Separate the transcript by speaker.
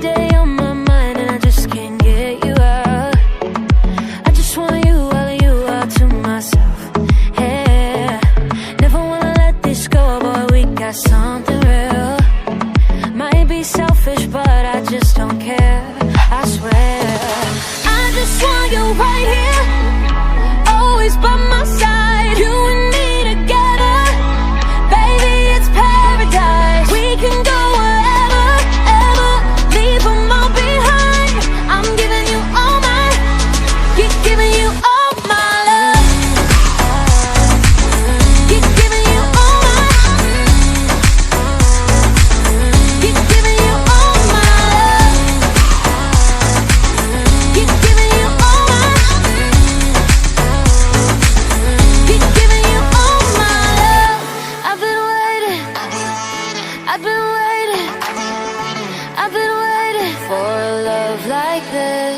Speaker 1: day on my mind and I just can't get you out. I just want you, all of you, all to myself. Yeah, never wanna let this go, boy, we got something real. Might be selfish, but I just don't care, I swear. I just want you right here, always by my side. You and me together, baby, it's paradise. We can go wherever, ever, leave them all behind. I'm giving you all my, keep giving you all my love. Keep giving you all my, keep giving you all my love. Keep giving you all my, keep giving you all my love. I've been waiting, I've been waiting, I've been waiting for a love like this.